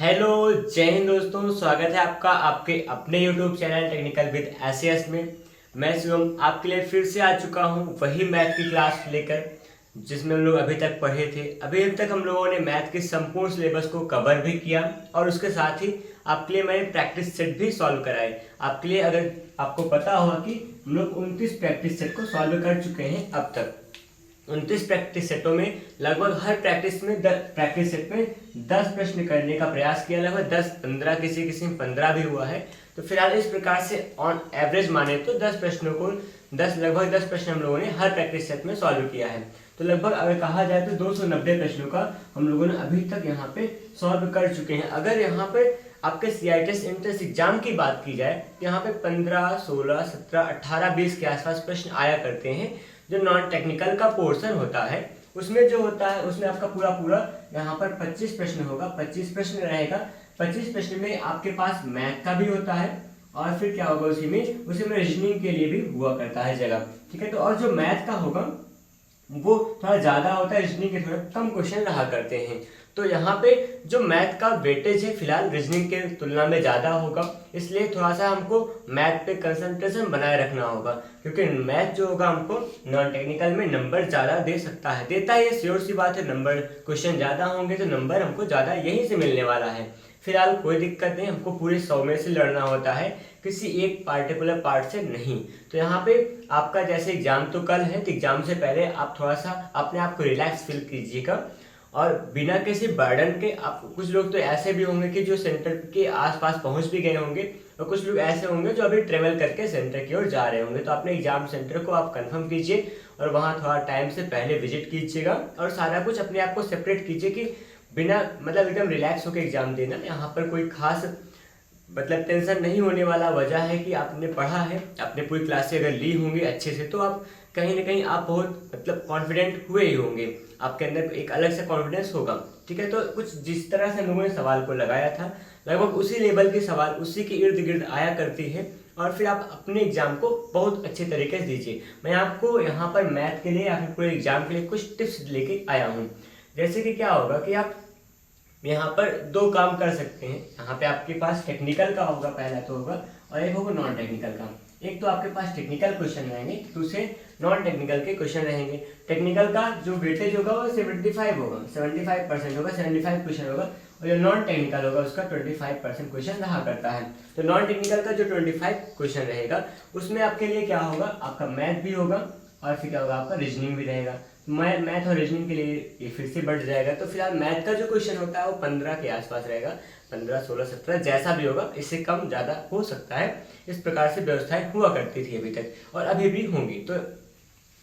Hello, जय हिंद दोस्तों। स्वागत है आपका आपके अपने YouTube channel technical with SS में। मैं शिवम आपके लिए फिर से आ चुका हूं वही मैथ की क्लास लेकर जिसमें हम लोग अभी तक पढ़े थे। अभी तक हम लोगों ने मैथ के संपूर्ण सिलेबस को कवर भी किया और उसके साथ ही आपके लिए मैंने प्रैक्टिस सेट भी सॉल्व कराए। आपके लिए अगर आपको पता होगा कि हम लोग 29 प्रैक्टिस सेट को सॉल्व कर चुके हैं अब तक। 29 प्रैक्टिस सेटों में लगभग हर प्रैक्टिस सेट में 10 प्रश्न करने का प्रयास किया। लगभग 10-15, किसी किसी में 15 भी हुआ है। तो फिलहाल इस प्रकार से ऑन एवरेज माने तो 10 प्रश्नों को लगभग 10 प्रश्न हम लोगों ने हर प्रैक्टिस सेट में सॉल्व किया है। तो लगभग अगर कहा जाए तो 290 प्रश्नों का हम लोगों ने अभी तक यहाँ पे सॉल्व कर चुके हैं। अगर यहाँ पे आपके CITES एंट्रेंस एग्जाम की बात की जाए तो यहाँ पे 15, 16, 17, 18, 20 के आसपास प्रश्न आया करते हैं। जो नॉन टेक्निकल का पोर्शन होता है उसमें जो होता है उसमें आपका पूरा यहाँ पर 25 प्रश्न होगा, 25 प्रश्न रहेगा। 25 प्रश्न में आपके पास मैथ का भी होता है और फिर क्या होगा उसी में रीजनिंग के लिए भी हुआ करता है जगह। ठीक है, तो और जो मैथ का होगा वो थोड़ा ज़्यादा होता है, रीजनिंग के थोड़ा कम क्वेश्चन रहा करते हैं। तो यहाँ पे जो मैथ का वेटेज है फिलहाल रीजनिंग के तुलना में ज़्यादा होगा, इसलिए थोड़ा सा हमको मैथ पे कंसंट्रेशन बनाए रखना होगा, क्योंकि मैथ जो होगा हमको नॉन टेक्निकल में नंबर ज़्यादा दे सकता है, देता है, ये श्योर सी बात है। नंबर क्वेश्चन ज़्यादा होंगे तो नंबर हमको ज़्यादा यहीं से मिलने वाला है। फिलहाल कोई दिक्कत नहीं, हमको पूरे 100 में से लड़ना होता है, किसी एक पार्टिकुलर पार्ट से नहीं। तो यहाँ पे आपका जैसे एग्जाम तो कल है, तो एग्जाम से पहले आप थोड़ा सा अपने आप को रिलैक्स फील कीजिएगा और बिना किसी बर्डन के। आप कुछ लोग तो ऐसे भी होंगे कि जो सेंटर के आसपास पहुंच भी गए होंगे और कुछ लोग ऐसे होंगे जो अभी ट्रेवल करके सेंटर की ओर जा रहे होंगे। तो अपने एग्जाम सेंटर को आप कंफर्म कीजिए और वहाँ थोड़ा टाइम से पहले विजिट कीजिएगा और सारा कुछ अपने आप को सेपरेट कीजिए कि बिना मतलब एकदम रिलैक्स होकर एग्जाम देना। यहाँ पर कोई खास मतलब टेंशन नहीं होने वाला। वजह है कि आपने पढ़ा है, आपने पूरी क्लासें अगर ली होंगी अच्छे से तो आप कहीं ना कहीं आप बहुत मतलब कॉन्फिडेंट हुए ही होंगे, आपके अंदर एक अलग से कॉन्फिडेंस होगा। ठीक है, तो कुछ जिस तरह से हम लोगों ने सवाल को लगाया था लगभग उसी लेवल के सवाल उसी के इर्द गिर्द आया करती है और फिर आप अपने एग्जाम को बहुत अच्छे तरीके से दीजिए। मैं आपको यहाँ पर मैथ के लिए या फिर पूरे एग्जाम के लिए कुछ टिप्स लेके आया हूँ। जैसे कि क्या होगा कि आप यहाँ पर दो काम कर सकते हैं। यहाँ पे आपके पास टेक्निकल का होगा, पहला तो होगा, और एक होगा नॉन टेक्निकल का। एक तो आपके पास टेक्निकल क्वेश्चन रहेंगे, दूसरे नॉन टेक्निकल के क्वेश्चन रहेंगे। टेक्निकल का जो वेटेज होगा वो 75 होगा, 75% होगा, 75 क्वेश्चन होगा, और जो नॉन टेक्निकल होगा उसका 25% क्वेश्चन रहा करता है। तो नॉन टेक्निकल का जो 25 क्वेश्चन रहेगा उसमें आपके लिए क्या होगा, आपका मैथ भी होगा और फिर क्या होगा, आपका रीजनिंग भी रहेगा। मैथ और रीजनिंग के लिए ये फिर से बढ़ जाएगा। तो फिलहाल मैथ का जो क्वेश्चन होता है वो 15 के आसपास रहेगा, 15, 16, 17 जैसा भी होगा, इससे कम ज़्यादा हो सकता है। इस प्रकार से व्यवस्थाएं हुआ करती थी अभी तक और अभी भी होंगी। तो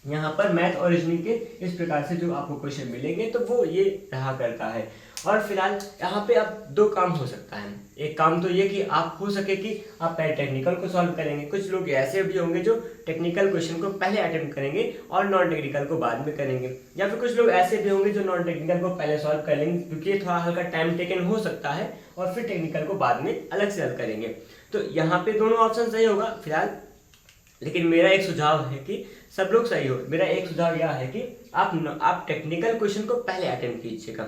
यहाँ पर मैथ और रीजनिंग के इस प्रकार से जो आपको क्वेश्चन मिलेंगे तो वो ये रहा करता है। और फिलहाल यहाँ पे अब दो काम हो सकता है। एक काम तो ये कि आप हो सके कि आप पहले टेक्निकल को सॉल्व करेंगे। कुछ लोग ऐसे भी होंगे जो टेक्निकल क्वेश्चन को पहले अटेम्प्ट करेंगे और नॉन टेक्निकल को बाद में करेंगे, या फिर कुछ लोग ऐसे भी होंगे जो नॉन टेक्निकल को पहले सॉल्व कर लेंगे क्योंकि थोड़ा हल्का टाइम टेकन हो सकता है, और फिर टेक्निकल को बाद में अलग से हल करेंगे। तो यहाँ पे दोनों ऑप्शन सही होगा फिलहाल। लेकिन मेरा एक सुझाव है कि सब लोग सही हो, मेरा एक सुझाव यह है कि आप टेक्निकल क्वेश्चन को पहले अटेम्प्ट कीजिएगा।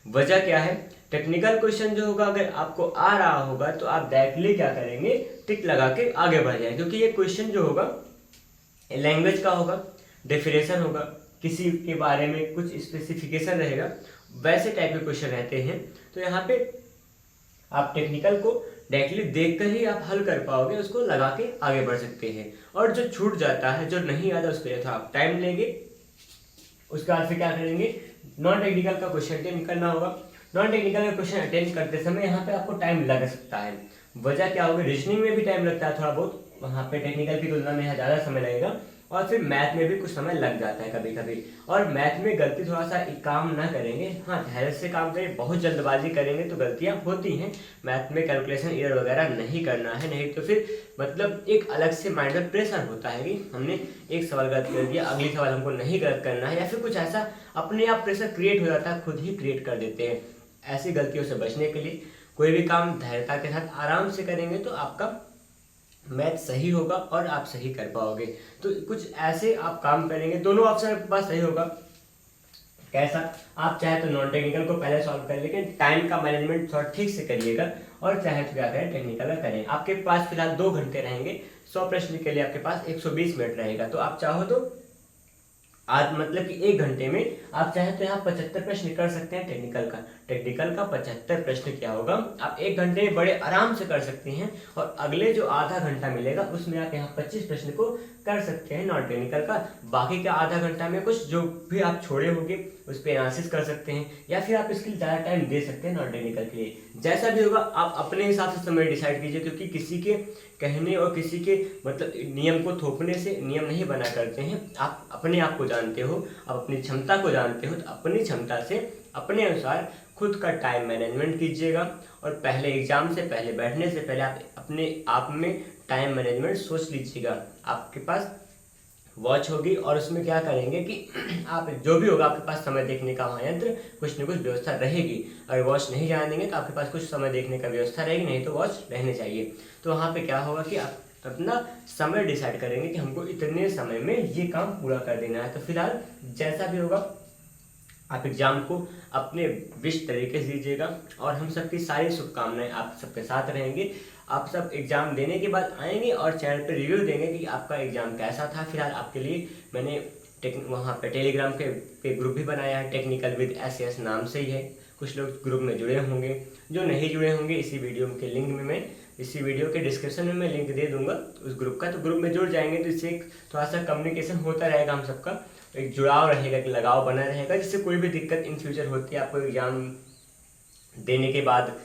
वजह क्या है, टेक्निकल क्वेश्चन जो होगा अगर आपको आ रहा होगा तो आप डायरेक्टली क्या करेंगे, टिक लगा के आगे बढ़ जाएंगे, क्योंकि ये क्वेश्चन जो होगा लैंग्वेज का होगा, डेफिनेशन होगा, किसी के बारे में कुछ स्पेसिफिकेशन रहेगा, वैसे टाइप के क्वेश्चन रहते हैं। तो यहाँ पे आप टेक्निकल को डायरेक्टली देखकर ही आप हल कर पाओगे, उसको लगा के आगे बढ़ सकते हैं। और जो छूट जाता है, जो नहीं आता, उसके लिए तो आप टाइम लेंगे। उसके बाद फिर क्या करेंगे, नॉन टेक्निकल का क्वेश्चन अटेम्प्ट करना होगा। नॉन टेक्निकल का क्वेश्चन अटेम्प्ट करते समय यहाँ पे आपको टाइम लग सकता है। वजह क्या होगी, रीजनिंग में भी टाइम लगता है थोड़ा बहुत, वहाँ पे टेक्निकल की तुलना में यहाँ ज़्यादा समय लगेगा, और फिर मैथ में भी कुछ समय लग जाता है कभी कभी। और मैथ में गलती थोड़ा सा एक काम ना करेंगे, हाँ धैर्य से काम करें, बहुत जल्दबाजी करेंगे तो गलतियाँ होती हैं। मैथ में कैलकुलेशन एरर वगैरह नहीं करना है, नहीं तो फिर मतलब एक अलग से माइंड में प्रेशर होता है कि हमने एक सवाल गलत कर दिया, अगली सवाल हमको नहीं गलत करना है, या फिर कुछ ऐसा अपने आप प्रेशर क्रिएट हो जाता है, खुद ही क्रिएट कर देते हैं। ऐसी गलतियों से बचने के लिए कोई भी काम धैर्यता के साथ आराम से करेंगे तो आपका मैथ सही होगा और आप सही कर पाओगे। तो कुछ ऐसे आप काम करेंगे, दोनों ऑप्शन आपके पास सही होगा। कैसा, आप चाहे तो नॉन टेक्निकल को पहले सॉल्व करें, लेकिन टाइम का मैनेजमेंट थोड़ा ठीक से करिएगा, और चाहे तो क्या करें टेक्निकल का करें। आपके पास फिलहाल 2 घंटे रहेंगे, 100 प्रश्न के लिए आपके पास 120 मिनट रहेगा। तो आप चाहो तो आज मतलब कि 1 घंटे में आप चाहे तो यहाँ 75 प्रश्न कर सकते हैं टेक्निकल का 75 प्रश्न क्या होगा आप 1 घंटे में बड़े आराम से कर सकते हैं। और अगले जो आधा घंटा मिलेगा उसमें आप यहाँ 25 प्रश्न को कर सकते हैं नॉन टेक्निकल का। बाकी का आधा घंटा में कुछ जो भी आप छोड़े होंगे उस पर एनालिसिस कर सकते हैं, या फिर आप इसके लिए ज़्यादा टाइम दे सकते हैं नॉन टेक्निकल के लिए। जैसा भी होगा आप अपने हिसाब से समय डिसाइड कीजिए, क्योंकि किसी के कहने और किसी के मतलब नियम को थोपने से नियम नहीं बना करते हैं। आप अपने आप को जानते हो, आप अपनी क्षमता को जानते हो, तो अपनी क्षमता से अपने अनुसार खुद का टाइम मैनेजमेंट कीजिएगा। और पहले एग्जाम से पहले बैठने से पहले आप अपने आप में टाइम मैनेजमेंट सोच लीजिएगा। आपके पास वॉच होगी और उसमें क्या करेंगे कि आप जो भी होगा आपके पास समय देखने का वहाँ यंत्र कुछ न कुछ व्यवस्था रहेगी। अगर वॉच नहीं जानेंगे तो आपके पास कुछ समय देखने का व्यवस्था रहेगी, नहीं तो वॉच रहने चाहिए। तो वहाँ पे क्या होगा कि आप अपना समय डिसाइड करेंगे कि हमको इतने समय में ये काम पूरा कर देना है। तो फिलहाल जैसा भी होगा आप एग्ज़ाम को अपने बेस्ट तरीके से दीजिएगा, और हम सबकी सारी शुभकामनाएं आप सबके साथ रहेंगे। आप सब एग्ज़ाम देने के बाद आएंगे और चैनल पे रिव्यू देंगे कि आपका एग्ज़ाम कैसा था। फिलहाल आपके लिए मैंने वहाँ पे टेलीग्राम पे ग्रुप भी बनाया है, टेक्निकल विद एसएस नाम से ही है। कुछ लोग ग्रुप में जुड़े होंगे, जो नहीं जुड़े होंगे इसी वीडियो के लिंक में मैं इसी वीडियो के डिस्क्रिप्शन में मैं लिंक दे दूंगा उस ग्रुप का। तो ग्रुप में जुड़ जाएंगे तो इससे एक थोड़ा सा कम्युनिकेशन होता रहेगा, हम सबका एक जुड़ाव रहेगा, कि लगाव बना रहेगा, जिससे कोई भी दिक्कत इन फ्यूचर होती है आपको एग्ज़ाम देने के बाद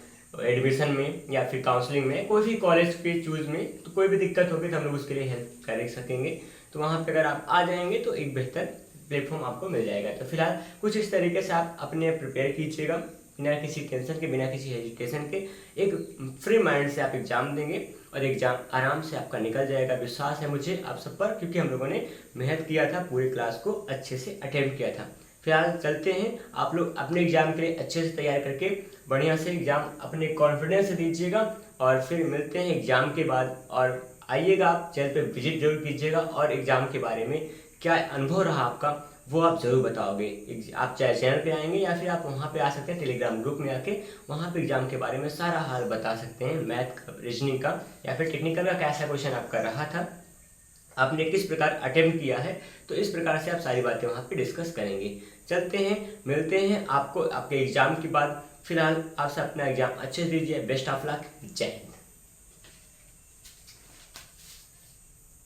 एडमिशन में या फिर काउंसलिंग में कोई भी कॉलेज के चूज में, तो कोई भी दिक्कत होगी तो हम लोग उसके लिए हेल्प कर सकेंगे। तो वहाँ पे अगर आप आ जाएंगे तो एक बेहतर प्लेटफॉर्म आपको मिल जाएगा। तो फिलहाल कुछ इस तरीके से आप अपने प्रिपेयर कीजिएगा, बिना किसी टेंशन के, बिना किसी हेजिटेशन के, एक फ्री माइंड से आप एग्ज़ाम देंगे और एग्ज़ाम आराम से आपका निकल जाएगा। विश्वास है मुझे आप सब पर, क्योंकि हम लोगों ने मेहनत किया था, पूरी क्लास को अच्छे से अटेम्प्ट किया था। फिलहाल चलते हैं, आप लोग अपने एग्ज़ाम के लिए अच्छे से तैयार करके बढ़िया से एग्ज़ाम अपने कॉन्फिडेंस से दीजिएगा, और फिर मिलते हैं एग्ज़ाम के बाद। और आइएगा, आप चैनल पे विजिट जरूर कीजिएगा, और एग्ज़ाम के बारे में क्या अनुभव रहा आपका वो आप ज़रूर बताओगे। आप चाहे चैनल पे आएंगे या फिर आप वहाँ पे आ सकते हैं टेलीग्राम ग्रुप में आके, वहाँ पे एग्ज़ाम के बारे में सारा हाल बता सकते हैं, मैथ का, रीजनिंग का, या फिर टेक्निकल का कैसा क्वेश्चन आपका रहा था, आपने किस प्रकार अटेम्प्ट किया है। तो इस प्रकार से आप सारी बातें वहाँ पे डिस्कस करेंगे। चलते हैं, मिलते हैं आपको आपके एग्ज़ाम के बाद। फिलहाल आप सब अपना एग्ज़ाम अच्छे से दीजिए। बेस्ट ऑफ लक, जय हिंद।